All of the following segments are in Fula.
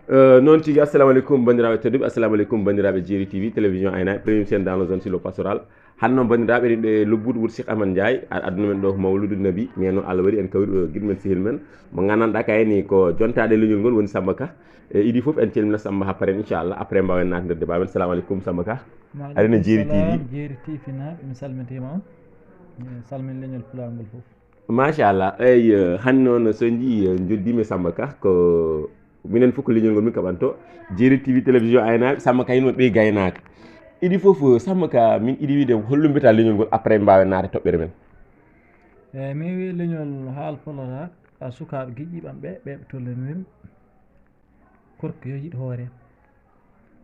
noon tigi assalamu aleykum bandiraɓe tedduɓe assalamu aleykum bandiraɓe Djeri TV télévision ayna premium chaîne dans la zone silo pastoral hande noon bandiraɓe eɗen ɓe lobbuɗo wuuro Cheikh Amane Ndiaye aduna men ɗo ko mawludu nabi mais noon Allah waɗi en kawri guiɗo men sehil men mo gandanɗa kayni ko jontaɗe leñol ngol woni Samba Ka e idi foof en calmina Samba ha paren inchallah après mbawen natde débat men assalamu aleykum Samba Ka aɗa Djeri TV Djeri TV naɓe mi salmitima on mi salmini leñol pulaar ngol foof machallah eyyi hande noon so jii joddimi Samba Ka ko minen fof ko leñol ngol min kaɓanto Djeri TV télévision aynaɓe Samba Ka ino ɓe gaynaka idi foof Samba Ka min iɗi wiide hollum mbiyata leñol ngol après mbawen naade toɓɓere men eyyi mi wi leñol haalpulaar a sukaɓe guiƴƴiɓam ɓe tollanimi korko yo yiiɗ hoore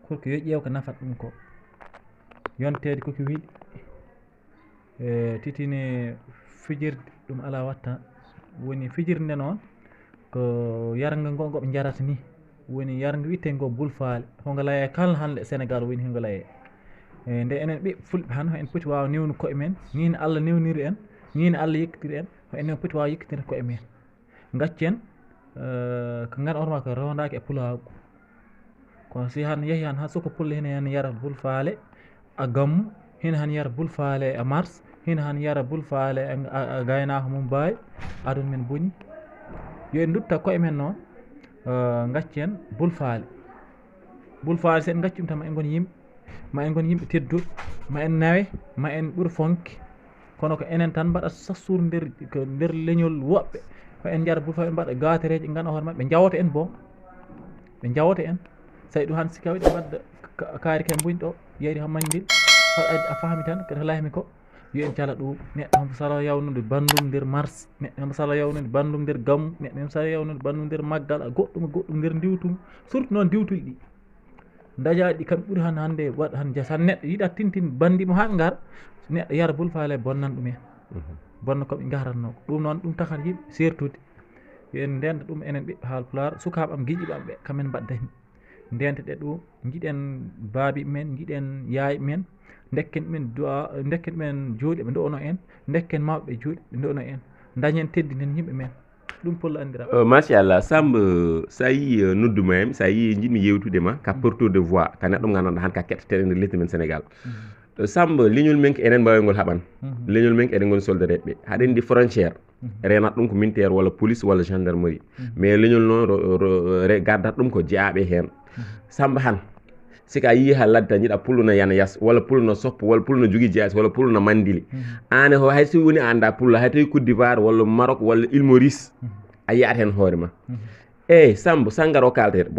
korko yo ƴeew ko nafata ɗum ko yontede koko wiiɗi titine fijirde ɗum ala watta woni fijirde nde noon ko yarga ngo ngoɓe jarata ni woni yarga wittego bulfale hongo laye kala hande Sénégal woni hongo laye nde enen ɓe fulɓe han en poti waw newnu koye men ni no Allah newniri en ni no Allah yekkitiri en ho enen poti waw yekkitirde koye men gaccen ko ganduɗa hoorema ko rewdaki e pulagu kono si han yeehi han ha soko pulle hene hen yara bulfale a gammu hina han yara bulfale a mars hina han yara bulfale a gaynako mum bawi aduna men booni yo en dutta koye men noon gaccen bulfale si en gacci ɗum tan ma en gon yimɓe ma en gon yimɓe tedduɓe ma en nawe ma en ɓuur fonke kono ko enen tan mbaɗa sassude nder leñol woɓɓe ko en jara bulfale mbaɗa gatereje ganduɗa hoore mabɓe ɓe jawta en bon ɓe jawta en sayi ɗum han si kawi ɗe mbadda kaari ken boni ɗo yeyde ha Mandil a faami tan koto laymi ko yo en cala ɗum neɗɗo hombo sala yawnude bandum nder mars neɗɗo hombo sala yawnude bandum nder gammu neɗɗo hombo sala yawnude bandum nder maggal goɗɗum nder diwtum surtout noon diwtuji ɗi dajaɗi ɗi kamɓe ɓuuri han hande waɗa han jasa neɗɗo yiiɗa tintin bandimo ha ɓe gara neɗɗo yara bulfale bonnan ɗumen bonna koɓe garatno ɗum noon ɗum takan yimɓe sertude yo en ndenta ɗum enen ɓiɓɓe haalpulaar sukaɓe am guiƴiɓam ɓe kamen mbaddani ndenteɗe ɗum jiiɗen baabi men jiiɗen yaay men dekken men dekken men jooɗi ɓe dono en dekken mawɓe jooɗi ɓe dono en dañen teddinen yimɓe men ɗum pol andira machallah Samba sa yi nodduma en sa yi jiɗmi yewtude ma ka porteur de voix ka neɗɗo gandanɗa han ka kettete nder lesdi men Sénégal Samba leñol men ko enen mbawi ngol haɓan leñol men ko eɗen goni soldareɓe haɗen ndi frontiére renata ɗum ko militaire walla police walla gendarmerie mais leñol noon gardata ɗum ko jeeyaɓe hen Samba han sika yi ha ladde tan jiiɗa pullo no yana yas walla pullo no soppo walla pullo no jogui jeeyas walla pullo no mandili ane ho hay so woni a anda pullo hay tawi Côte d'Ivoire walla Maroc walla Île Maurice a yiyat hen hoorema eyyi Samba Sangar o kaltete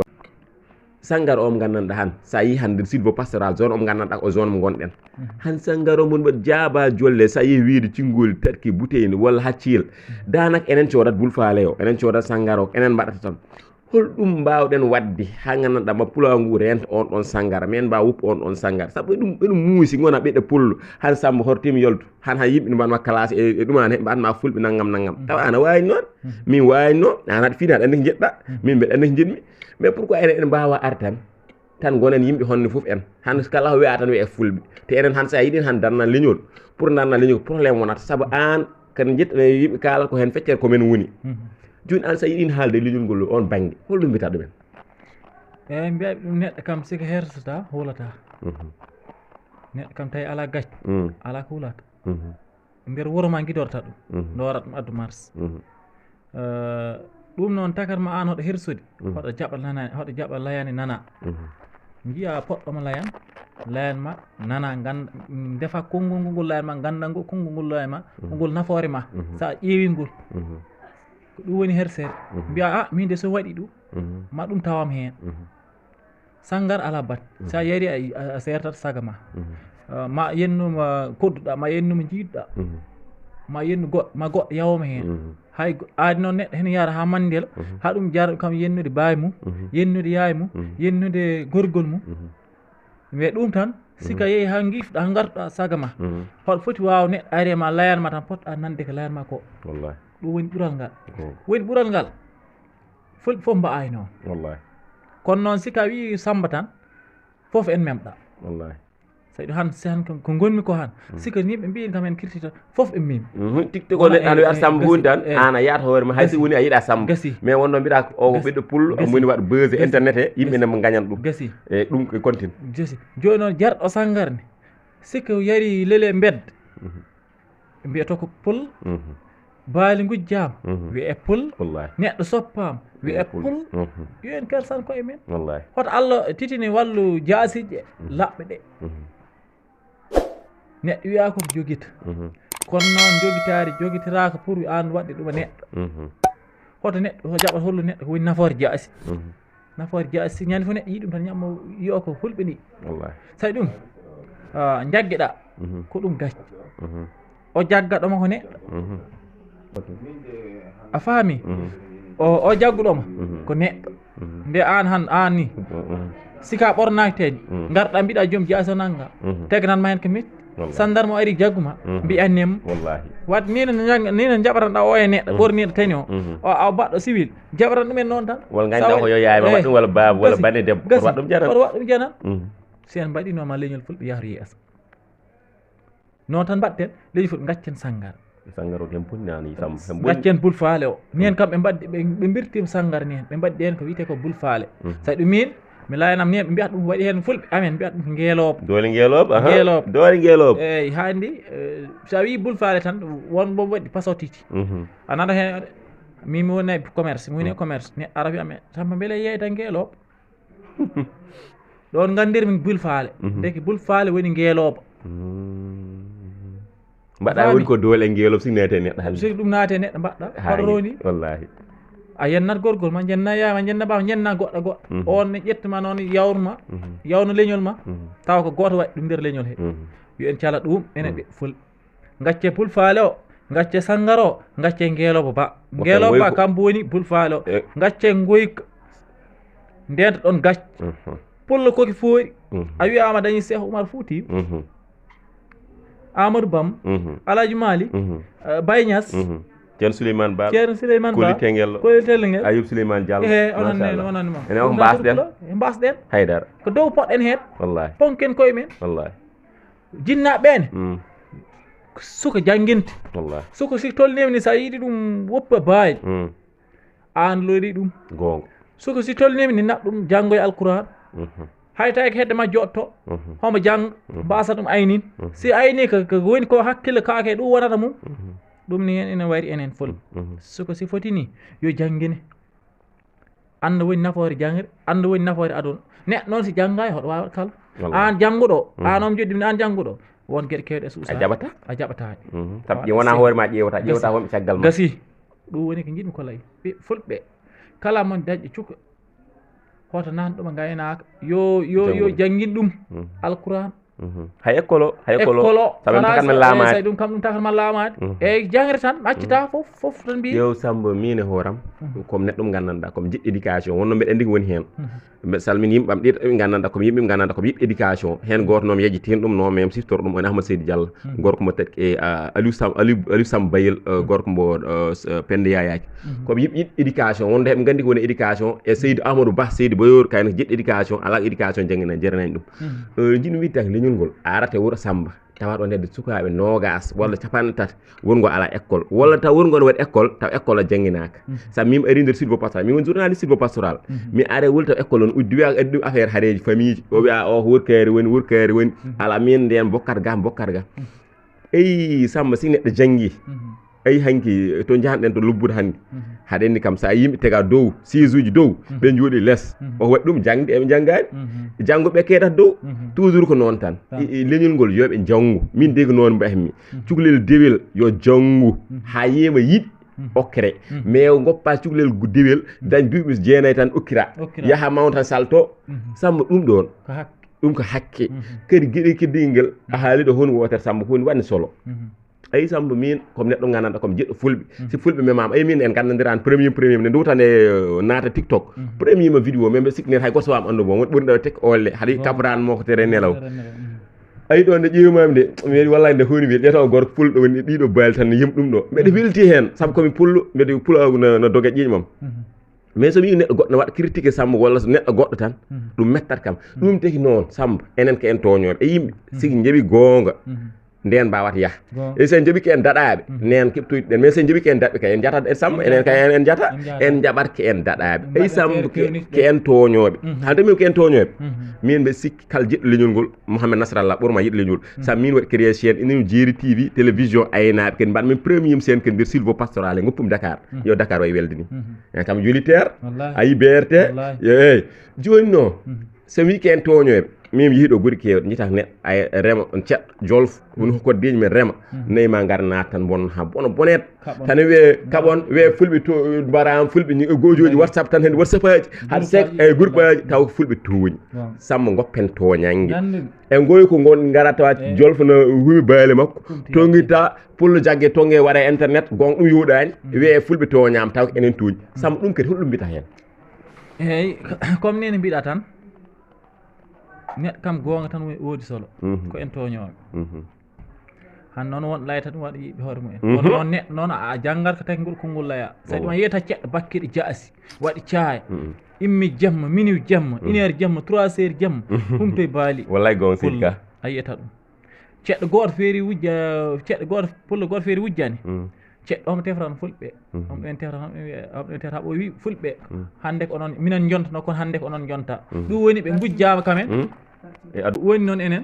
Sangar o mo gandanɗa han sa yi han nder sylvo pastoral zone o mo gandanɗa ko zone mo gonɗen han Sangar o mon mbaɗa jaaba jolle sa yi wiide cingoli tarki bouteille walla ha Thiel danaka enen codat bulfale o enen codat Sangar o enen mbaɗata tan holɗum mbawɗen wadde ha gandanɗa ma pulagu renta on ɗon Sangar men mbawa wuppa on ɗon Sangar saabu ɓeɗum muusi gona ɓeɗe pullo han Samba hortima yoltu han ha yimɓe mbanma classe e ɗumani he mbatma fulɓe naggam tawa ana wayni noon min wayni noon an aɗa fini aɗa andi ko jeɗɗa min mbeɗa andi ko jiɗmi mais pourquoi enen mbawa ar tan gonen yimɓe honne foof en han kala ko wiya tan wiye fulɓe te enen han sa yiɗin han darna leñol pour darna leñol ko probléme wonata saabu an kan jettane yimɓe kala ko hen feccere komen woni joni an sa yiɗin haalde leñol ngol on banggue holɗum mbiyata ɗumen eyyi mbiyaɓe ɗum neɗɗo kam siko hersata huulata neɗɗo kam tawi ala gacce ala ko huulata nder wuuro ma guidorta ɗum dowrat ɗum addu mars ɗum noon tagatma an hoɗo hersude hoɗo jaɓa layani nana jiiya poɗɗomo layanma nana ganda defa konngol ngol layanma ganda ngo konngol ngol layanma kongol nafoore ma sa ƴeewi ngol ko ɗum woni hersede mbiya a min de so waɗi ɗum ma ɗum tawam hen Sangar ala bat sa yari a sertat saga ma yennuma kodduɗa ma yennuma jiiɗɗa ma yennu goɗɗo ma goɗɗo yawma hen hay aadi noon neɗɗo hen yara ha Mandela ha ɗum jara kam yennude baay mum yennude yaay mum yennude gorgol mum mais ɗum tan sika yeehi ha gifɗa ha gartuɗa saga ma hoɗo foti waw neɗɗo ari ma layanma tan poɗɗa nande ko layanma ko wallahi ɗum woni ɓuural ngal woni ɓuural ngal fulɓe foof mba'ani noon wallahi kono noon sika wi Samba tan foof en memɗa wallahi saɗi han han ko gonmi ko han sika ni ɓe mbiyen kam en kirtita fof e min tikti ko neɗɗo wiya Samba hunde tan an a yiyata hoore ma haysi woni a yiɗa Samba mais wonno mbiɗa o ko ɓiɗɗo pullo moni waɗa beuse internet he yimɓe ne mo gañan ɗum gasi e ɗum continue gasi joni noon jarɗo sangarne sika yari lele bedda mbiyata ko pul baali gujjama wiye pul neɗɗo soppama wiye pul yo en kersan koye men hoto Allah titini wallu jaasijƴe laɓɓe ɗe neɗɗo wiya koko joguita kono noon joguitiraka pour an waɗde ɗuma neɗɗo hoto neɗɗo jaɓat hollu neɗɗo ko woni nafoore jaasi nafoore jaasi ñande fo neɗɗo yii ɗum tan ñammo yo ko fulɓe ni saɗi ɗum jaggueɗa ko ɗum gacce o jaggaɗoma ko neɗɗo a faami o jagguɗoma ko neɗɗo nde an ni sika ɓornakteji garɗa mbiɗa joom jaasi nangga tegananma hen ko metti sandarma o ari jagguma mbiyannemo wadde nino jaɓatanɗa o e neɗɗo ɓorniɗo tani o baɗɗo civil jaɓatan ɗumen noon tan wala ganduɗa ko yo yayma waɗ ɗum walla baba walla bande debbo oto waɗ ɗum janan si en mbaɗinoma leñol fulɓe yahru yeeso noon tan mbaɗten leñol fulɓe gaccen sangar o hen punnani gaccen bul faale o nen kam ɓe mbaddi ɓe birtima sangar ni hen ɓe mbaddi hen ko wiyete ko bul faale saɗi ɗum min mi layanam ni ɓe mbiyata ɗum waɗi hen fulɓe amen mbiyata ɗum ko ngeeloɓo doole ngeeloɓo eyyi handi sa wi bul faale tan won bo waɗi paso titi a nana hen mi woni commerce mi woni commerce neɗɗo ara wi amen Samba beele yeyta ngeeloɓo ɗon gandirmi bul faale deki bul faale woni ngeeloɓo mbaɗa woni ko doole ngeeloɓo sigi naate neɗɗo hande sigi ɗum naate neɗɗo mbaɗɗa hoto roni wallahi a yennat gorgol ma jenna yama jenna ɓama jenna goɗɗo goɗɗo on ne ƴettuma noon yawruma yawno leñol ma taw ko goto waɗi ɗum nder leñol he yo en cala ɗum enen ɓe fulɓe gacce bul faale o gacce sangar o gacce ngeeloɓo ba ngeeloɓo ba kambo woni bul faale o gacce goyka ndenta ɗon gacce pullo koki foori a wiyama dañi Cheikh Oumar Fouti Amadou Bam Alaji Mali Baye Niass Ceerno Souleymane Ba Koli Tengel Ayub Souleymane Diallo onan ma ene ko mbasɗen mbasɗen haydara ko dow poɗɗen hen wallahi ponken koye men wallahi jinnaɓe ɓene suka jangguinte wallahi suka si tolnima ni sa yiiɗi ɗum woppa baaji an lori ɗum gonga suka si tolnima ni naɓ ɗum janggoye alquran hay tawi ko hedde ma jotto homo jangga mbasa ɗum aynin si ayni ko woni ko hakkille kaake ɗum wonata mum ɗum ni hen ene wari enen fulɓe suko si foti ni yo janggine anda woni nafoore jangre anda woni nafoore aduna neɗɗo noon si janggani hoɗo wawa kala an jangguɗo an om joddimi an jangguɗo won gueɗe kewɗe suusa a jaɓataɗe sabu wona hoore ma ƴewata wonɓe caggal ma gasi ɗum woni ko jiɗmi ko layi fulɓe kala mon daƴƴe cukka hoto nanɗoma gaynaka yo janggin ɗum alquran hay école saɓe takan men laamade ɗum kam ɗum takan man laamade eyyi jangre tan accita foof tan mbi yew Samba min e hooram comme neɗɗo mo gandanɗa comme jiɗɗo éducation wonno mbeɗa andi ko woni hen mbeɗa salmini yimɓe ɓam ɗiɗo ɓe gandanɗa comme yimɓe ɓe gandanɗa comme yiɗɗo éducation hen goto noon yejjitin ɗum no mem siftoro ɗum on Ahmad Seydou Diallo gorko mo tati e Aliou Samba Bayel gorko mbo Penda Yayaki comme yimɓe yiɗɗo éducation wonde heɓe gandi ko woni éducation e Seydou Amadou Ba Seydou Bayor kayno jiɗɗo éducation ala éducation jangguina jeranani ɗum jiɗmi wittake leñol ngol arate wuuro Samba tawa ɗo ndedde sukaɓe nogas walla capanɗe tati wongo ala école walla taw wongo ne waɗi école taw école o jangguinaka sabu min ari nder silvo pastoral min woni journaliste silvo pastoral mi are woni taw école on uddi wiya addi ɗum affaire haareji famille o wiya o ko wurkari woni ala min nden bokkat ga eyi Samba si neɗɗo janggi ayi hanki to jahanɗen to lobbude hannde haɗa andi kam sa yimɓe tega dow siège uji dow ɓe jooɗi less o waɗi ɗum jangde eɓe janggani janggoɓe keedata dow toujours ko noon tan leñol ngol yoɓe janggu min de ko noon mbahmi cukalel dewel yo janggu ha yema yiiɗ okkere mais goppa cukalel dewel dañ duuɓi jeenayyi tan okkira yaaha mawna tan salto Samba ɗum ɗon ɗum ko hakke kadi gueɗe keddigel a haaliɗo hon wotere Samba kowoni wande solo ayi Samba min comme neɗɗo gandanɗa comme jiɗɗo fulɓe si fulɓe memama ayi min en gandandirani premier ne duwtane naata TikTok premier ma vidéo men ɓe sikkinir hay goto wawama andu bon woni ɓurɗo tek olle haɗa kabrane mo ko tere nelaw ayi ɗon nde ƴewimami nde mi wallahi nde honi wiye ɗeto gorko fulɗo woni ɗiɗo bayal tan ne yim ɗum ɗo mbeɗa welti hen saabu komi pullo mbeɗa pulo no dogue ƴiƴmam mais so wi neɗɗo goɗɗo ne waɗa critique Samba walla so neɗɗo goɗɗo tan ɗum mettat kam ɗum teki noon Samba enen ko en toñoɓe e yimɓe sigi jaaɓi goonga nden mbawata yaha e sen jaaɓi ko en daɗaɓe nen keɓtoyɗi ɗen mais sen jaaɓi ko en daɗɓe kay en jata e Samba enen kay en jata en jaɓat ko en daɗaɓe ey Samba ko en toñoɓe hande min ko en toñoɓe min mbe sikki kala jiɗɗo leñol ngol Mouhamed Nasrallah ɓurma yiɗo leñol sabu min waɗi créé chaine inen jeeri TV télévision aynaɓe kadi mbaɗa min premier chaine kadi nder silvo pastoral e goppumi Dakar yo Dakar wayi welde ni en kam jolitaire ayi BRT eyyi joni noon so wi ko en toñoɓe min yiiɗo guuri kewɗe jita neɗɗo ay rema on ceɗɗo jolfo woni koddeji men rema nayi ma gar naat tan bonno ha bono bonet tan wiye kaɓon wiye fulɓe to mbaram fulɓe gojoji WhatsApp tan hen WhatsApp aji haɗa sek e groupe aji taw ko fulɓe tooñi Samba goppen toñangue e goyi ko gon garata tawa jolfo no huumi baali makko tonguita pullo jaggue tongue waɗa internet gon ɗum yuuɗani wiye fulɓe toñama taw ko enen tooñi Samba ɗum kadi holɗum mbita hen eyyi comme ni no mbiɗa tan neɗɗo kam gonga tan woodi solo ko en toñoɓe han noon won layta ɗum waɗa yiiɓe hoore mumen kono noon neɗɗo noon a janggat ko taki ngol konngol laya so ɗum yiyata ceɗɗo bakkiɗo jaasi waɗi caaya immi jamma minuit jamma 1 heure jamma 3 heures jamma humtoye baali wallay gon sirka a yiyata ɗum ceɗɗo goto feeri wujja ceɗɗo goto pullo goto feeri wujjani ceɗɗo omo tefrano fulɓe omo ɗen tefrata o wi fulɓe hande ko onon minen jontono kono hande ko onon jonta ɗum woni ɓe gujjama kamen woni noon enen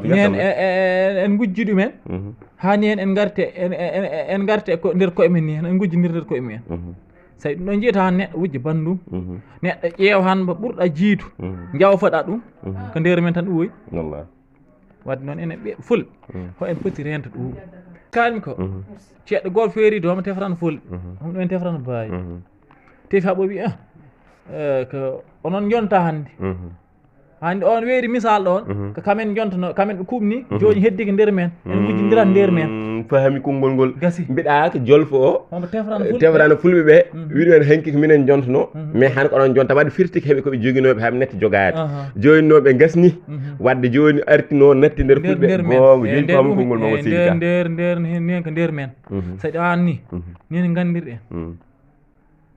nen en gujji ɗumen hani hen en garte en garte ko nder koye men ni hen en gujji nder koye mumen sayi ɗum ɗo jiyata han neɗɗo wujja bandum neɗɗo ƴeew han mbo ɓurɗa jiitu jawfoɗa ɗum ko nder men tan ɗuwoy wadde noon enen ɓe fulɓe ho en poti rento ɗum kalmi ko ceɗɗo goto feeri do omo tefrano fulɓe omo ɗumen tefrano baawi tefi haɓo wi ko onon jonta hande hande on weeri misal ɗon ko kamen jontono kamen ɓe kuɓni joni heddi ko nder men en gujjodirat nder men fahami konngol ngol gasi mbiɗa ko jolfo o omo tefrano fulɓe ɓe wiɗumen hanki ko minen jontono mais han ko onon jonta wadde firti ko heeɓe koɓe joguinoɓe haɓe netti jogade joni noon ɓe gasni wadde joni artino natti nder fulɓe gonga joni fami konngol mamo sigi nder nen ko nder men saɗi an ni nin gandirɗen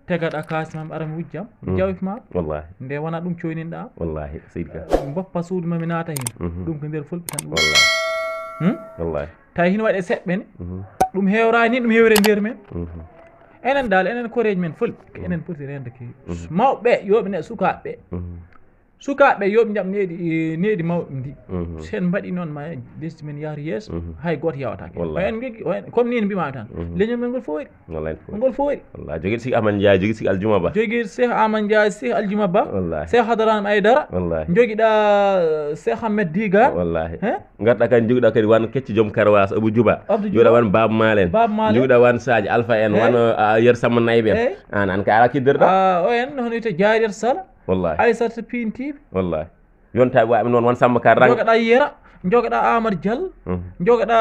tegaɗa kasimam arami wujjam jawifma wallahi nde wona ɗum coyninɗa wallahi seydka boppa suudu mami naata hen ɗum ko nder fulɓe tan ɗum wallahi tawi hino waɗe seɓɓene ɗum hewrani ni ɗum hewre nder men enen dal enen koreji men fulɓe ko enen poti rende ke mawɓe yoɓe ne sukaɓe yoɓe jaam needi mawɓe ndi sen mbaɗi noon ma lesdi men yahata yeeso hay goto yawatake en jogui comme ni no mbimami tan leñol men ngol foori ngol foori wallahi jogui Cheikh Amadou Ndiaye jogui Cheikh Aljuma Ba jogui Cheikh Amadou Ndiaye Cheikh Aljuma Ba Cheikh Hadarane Aydara joguiɗa Cheikh Ahmed Digar wallahi garɗa kadi joguiɗa kadi wan kecci joom Karawas Abou Djouba joguiɗa wan Baba Malen joguiɗa wan Sadji Alpha en wan Yer Samba Nayɓe en an ka ala kiddirɗa o en hono wiyete Diariat Sala wallahi Aissata Pintiɓe wallahi yontaɓe waɓe noon won Samba Ka rang jogoɗa Yera jogoɗa Amadou Diallo jogoɗa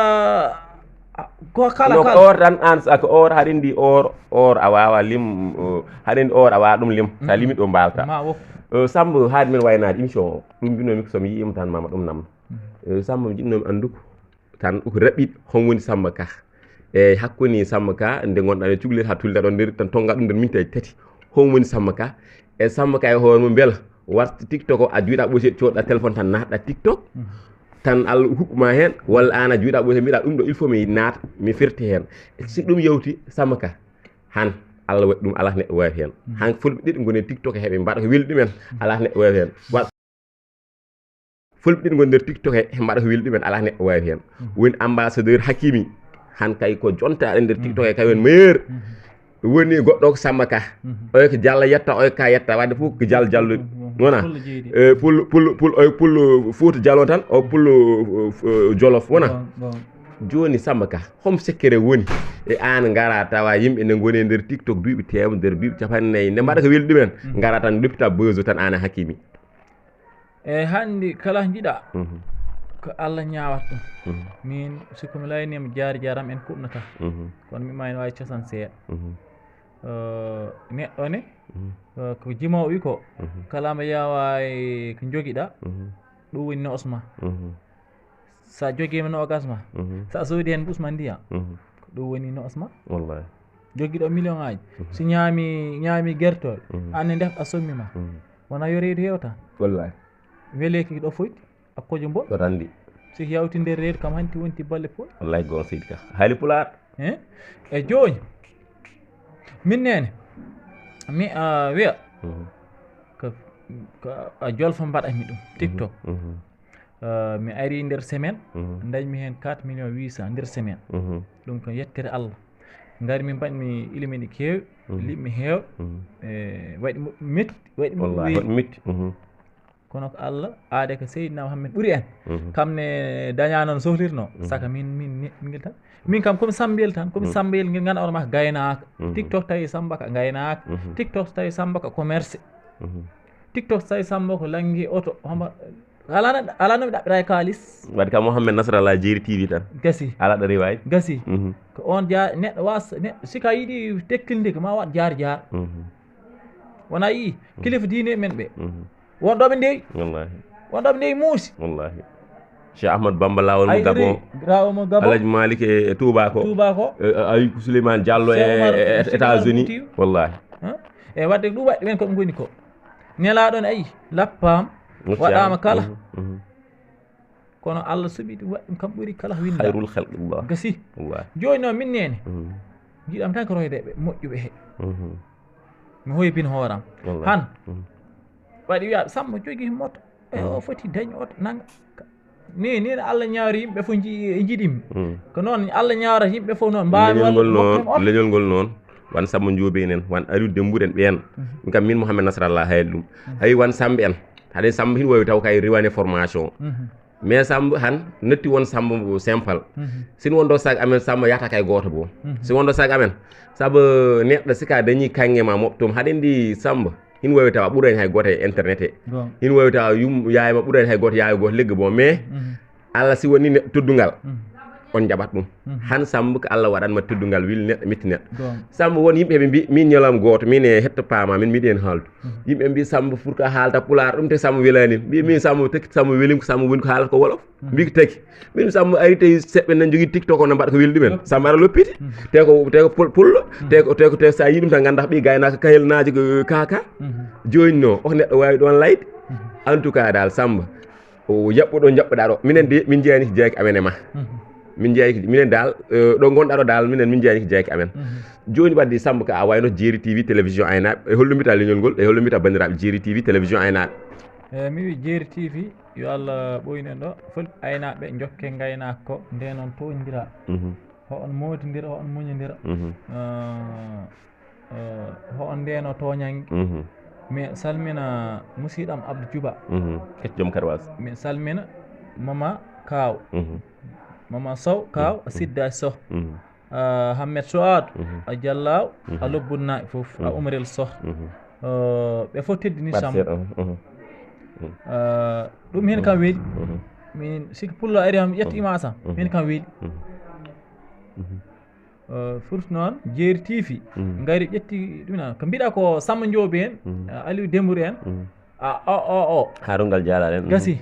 ko kala or tan an sako or haɗa indi or a wawa lim haɗa indi or a wawa ɗum lim sa limi ɗo mbawta Samba haade men waynade émission o ɗum mbinomi ko somi yiyima tan mama ɗum namna Samba mi jiɗnomi anduko tan ko raɓɓiɗo hon woni Samba Ka e hakkude Samba Ka nde gonɗa e cukalel ha tulda ɗon nder tan tonga ɗum nder mintaji 3 hon woni Samba Ka e Samba Ka e hoore mum beela warta TikTok o a juuɗa ɓoseɗe coɗɗa téléphone tan natɗa TikTok tan Allah huɓɓuma hen walla an a juuɗa ɓoseɗe mbiɗa ɗum ɗo il faut mi naata mi firti hen si ɗum yewti Samba Ka han Allah waɗi ɗum ala neɗɗo wawi hen han fulɓe ɗiɗi goni TikTok heeɓe mbaɗa ko welɗi ɗumen ala neɗɗo wawi hen fulɓe ɗiɗi goni nder TikTok he mbaɗa ko welɗi ɗumen ala neɗɗo wawi hen woni ambassadeur Hakimi han kay ko jontaɗo nder TikTok he kay woni meilleur woni goɗɗo ko Samba Ka oy ko Diallo yetta oy ka yetta wadde fof ko Diallo jalluɗi wona pullo Fouta Diallo tan o pullo Jolof wona joni Samba Ka hom sekkere woni e an gara tawa yimɓe ne goni nder TikTok duuɓi temedere duuɓi 40 nde mbaɗa ko welɗi ɗumen gara tan ɗoppita beuse tan an Hakimi e hande kala jiiɗa ko Allah ñawat ɗum min sikomi layanima jaram en kuɓnata kono mima ene wawi cosan seeɗa neɗɗo ne ko jimowo wi ko kala mbo yawa ko joguiɗa ɗum woni noosma sa joguima nogas ma sa soodi hen ɓusma ndiyam ko ɗum woni noosma wallahi joggiɗo million ngaji si ñaami guertoɗe anne ndefɗa sommi ma wona yo reedu hewta wallahi weleki ɗo foyti akkojo mboɗ ɗo randi si yawti nder reedu kam hanti wonti balle pol wallahi gon seydi ka haali pulaar e joni min nene mi wiya ko a jolfa mbaɗami ɗum TikTok mi ari nder semaine dañmi hen 4 millions 800 nder semaine ɗum ko yettere Allah ngari min mbaɗmi ilimini keewi liɓmi heew waɗi metti waɗi metti kono ko Allah aade ko Seydina Muhammed ɓuuri en kam ne daña noon sohlirno saka min tan min kam komi Sambiyel tan komi Sambiyel ngel ganduɗa ma gaynaka TikTok tawi Samba ka gaynaka TikTok tawi Samba ka commerce TikTok tawi Samba ko langui auto homa ala no mi ɗaɓɓira e kalis waɗi ka Mouhamed Nasrallah Jeeri TV tan gasi ala ɗo rewaji gasi ko on neɗɗo was sika yiiɗi tekkilde ko ma waɗ jaar wona yii kilifa diine men ɓe wonɗoɓe ndewi wallahi wonɗoɓe ndewi muusi wallahi Cheikh Ahmadou Bamba lawol mo Gabon Alaji Malik e Touba ko Ayibou Souleymane Diallo e États-Unis wallahi e wadde ɗum waɗi ɓen koɓe goni ko nelaɗon ayi lappama waɗama kala kono Allah suɓi ɗum waɗi ɗum kam ɓuuri kala winda hayrul khalqillah gasi wallahi joni noon min nene jiiɗam tan ko roydeɓe moƴƴuɓe he mi hoybin hooram han waɗi wiya Samba jogui moto e o foti dañ oto nanga ni Allah ñaari yimɓe fof jiiɗimi ko noon Allah ñaarata yimɓe fof noon mbawmi leñol ngol noon wan Samba Ndiobé en wan Aliou Dembour en ɓen ɗum kam min Mouhamed Nasrallah hayli ɗum hay wan Samba en haɗa Samba hin wowi taw kay riwane formation mais Samba han netti won Samba simple sin wonɗo sac amen Samba yahata kay goto bo si wonɗo sac amen saabu neɗɗo sika dañi kanŋe ma moɓtom haɗa andi Samba hin wowi tawa ɓuurani hay goto e internet e hin wowi tawa yayma ɓuurani hay goto yawi goto leggo bon mais Allah si woni neɗɗo toddugal on jaɓat ɗum han Samba ko Allah waɗanma teddugal wil neɗɗo metti neɗɗo Samba won yimɓeɓe mbi min ñalawma goto min e hetto paama min mbiɗi hen haaldu yimɓe mbi Samba pour que haalta pulaar ɗum te Samba welani mbi min Samba tekki Samba welima ko Samba woni ko haalata ko wolof mbi ko taki min Samba ari tawi seɓɓe nan jogui TikTok o no mbaɗa ko weli ɗumen Samba ara loppiti te ko pullo te sa yi ɗum tan ganda ko ɓi gaynaka kahel ko kaka joni no o neɗɗo wawi ɗon layde en tout cas dal Samba o jaɓɓuɗo jaɓɓuɗa ɗo minen de min jeeyani ko jeeyaki amen e ma min jeeyaki minen dal ɗo gonɗa ɗo dal min jeeyani ko jeeyaki amen joni wadde Samba ka a wayno Jeeri TV télévision aynaɓe e holno mbita leñol ngol e holno mbita bandiraɓe Jeeri TV télévision aynaɓe mi wi Jeeri TV yo Allah ɓoynen ɗo fulɓe aynaɓe jokke gaynaka ko nde noon toñdira ho on modidira ho on muñodira ho on ndeno toñanggue mi salmina musidɗam Abdou Djouba joom karwas mi salmina Mama Kaw Mama Sow Kaw a Sidda Sow Hammed Souadou a Diallaw a Lobbunnaɓe foof a Oumrel Sow ɓe fof teddini Samba ɗum hen kam weeli min siki pullo ari ham ƴettima sam min kam weeli first noon Jeeri TV gari ƴetti ɗumina ko mbiɗa ko Samba Ndiobé en Aliou Dembour en o harungal jalaɗ en gasi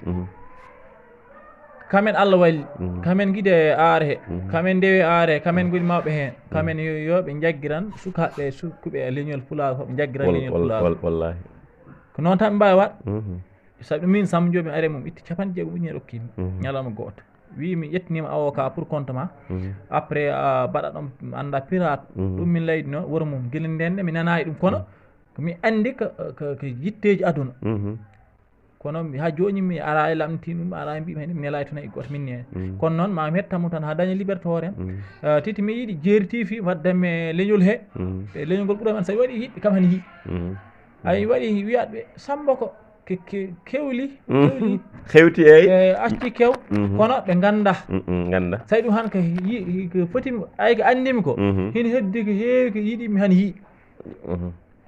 kamen Allah walli kamen guide aare he kamen ndewe aare he kamen goni mawɓe hen kamen yoɓe jagguiran sukaɓe sukkuɓe e leñol pulaar foof ɓe jagguiran leñol pulaar wallahi ko noon tan ɓe mbawi waɗ sabi min Samba Ndiobé ari mum itti 50 rokkimi ñalawma goto wi mi ƴettinima avocat pour compte ma après baɗa ɗon anda pirate ɗum min laydi noon wuuro mum guila ndende mi nanayi ɗum kono mi andi ko yitteji aduna kono ha joni mi ara e lamtini ɗum ara mbimi hen mi nelay toon e goto min ne kono noon mami hettamo tan ha daña liberté hoore en titi mi yiiɗi Jeeri TV waddemme leñol he e leñol ngol ɓuurami an sawi waɗi yiɗɓe kam han yii ay waɗi wiyaɓe Samba ko kewli hewti eyyi acci kew kono ɓe ganda sawi ɗum han ko fotimi ay ko andimi ko hin heddi ko heewi ko yiiɗimi han yii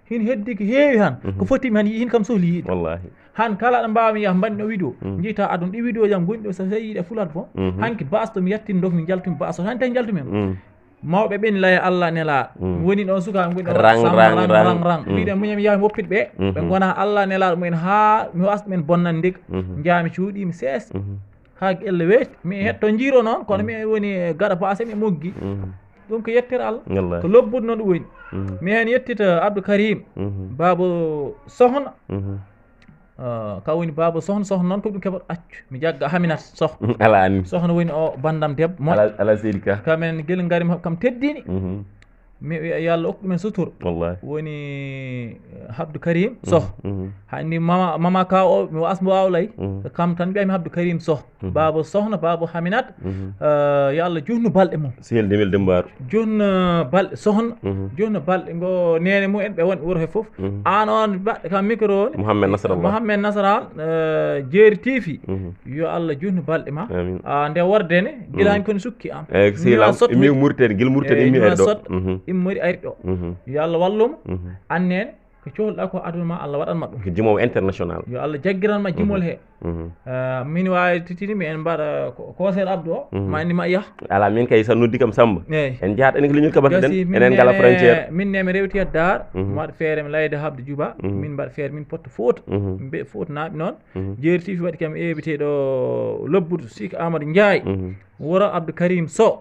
hin heddi ko heewi han ko fotimi han yii hin kam sohli yiide wallahi han kala ɗo mbawmi yaha mbanɗi ɗo vidéo jiita aduna ɗi vidéo jam gonɗi ɗo so tawi yiiɗe fulat fo hanki base to mi yattin donc mi jaltumi base o han tan jaltumen mawɓe ɓen laya Allah nelaɗo woni ɗon sukaɓe goni ɗo rang mbiɗen muñami yaha mi woppit ɓe ɓe gona Allah nelaɗo mumen ha mi wasɗa men bonnan diga jami cuuɗimi seesa ha elle weeti mi hetto jiiro noon kono mi woni gaɗa passé mi moggi ɗum ko yettere Allah wallahi ko lobbude noon ɗum woni mi hen yettita Abdou Karim Baba Sohna ka woni Baba Sohna noon ko ɗum keɓat accu mi jagga Haminat Soh ala anni Sohna woni o bandam debbo mo ala seydi ka kamen guel garimi kam teddini mi yo Allah hokku ɗumen sutur wallahi woni Abdou Karim Soh hanni mama ka o mi wasmo wawlay kam tan mbiyami Abdou Karim Soh Baba Sohna Baba Haminat yo Allah jutnu balɗe mum sehel demel dembaru jutno balɗe Sohna jutno balɗe ngo nene mumen ɓe wonɓe wuuro he foof an on baɗɗe kam micro o Mouhamed Nasarallah jeeri tiifi yo Allah jutnu balɗe ma nde wordene guilani koni sukki am mi murtede guel murtede immi e ɗo immori ari ɗo yo Allah walluma annene ko cohluɗa ko aduna ma Allah waɗanma ɗum ko jimowo international yo Allah jaggiranma jimol he min wawi titini mi en mbaɗa conseil Abdou o ma andi ma yah ala min kay sa noddi kam Samba eyyi en jahatani ko leñol kaɓataɗen enen ngala frontiére min ne mi rewti e Dar mi waɗa feere mi layde habde Djouba min mbaɗa feere min potta Fouta mbe Fouta naaɓe noon jeeri tifi waɗi kam eviteɗo lobbude Sika Amadou Ndiaye wuro Abdou Karim Sow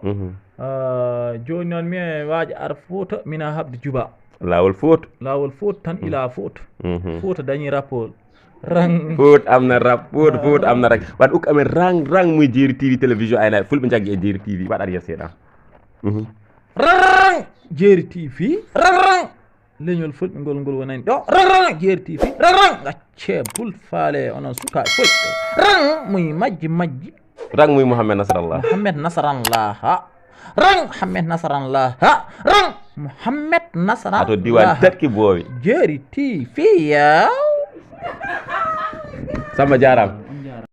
joni noon mi waaji ar Fouta mina habde Djouba lawol Fouta tan ila Fouta Fouta dañi rapport rang Fouta amna rap Fouta amna rang waɗ ukka amen rang muy jeeri TV télévision aynaɓe fulɓe jaggi e jeeri TV waɗ arriére seeɗa rang jeeri TV rang leñol fulɓe ngol wonani ɗo rang jeeri TV rang gacce bul faale onon sukaɓe fulɓe rang muy majji rang muy Mouhamed Nasarallah rang Mouhamed Nasarallah ato diwan tatki boowi jeeri TV ya Samba jaram